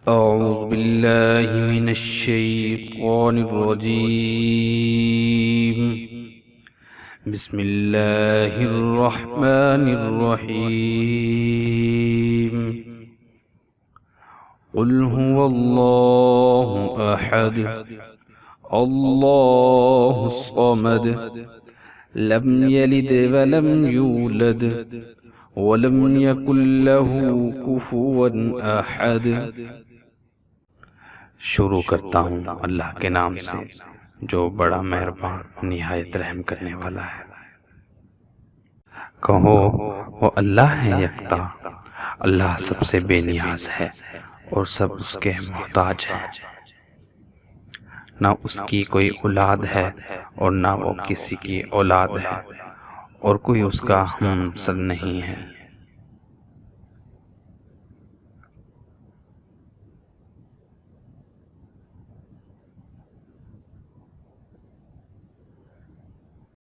أعوذ بالله من الشيطان الرجيم بسم الله الرحمن الرحيم قل هو الله أحد الله الصمد لم يلد ولم يولد ولم يكن له कुफुवा अहद। शुरू करता हूँ अल्लाह के नाम से जो बड़ा मेहरबान निहायत रहम करने वाला है। कहो वो अल्लाह है यकता, अल्लाह सबसे बेनियाज है और सब उसके मोहताज है। ना उसकी कोई औलाद है और ना वो किसी की औलाद है और कोई उसका हमसर नहीं है।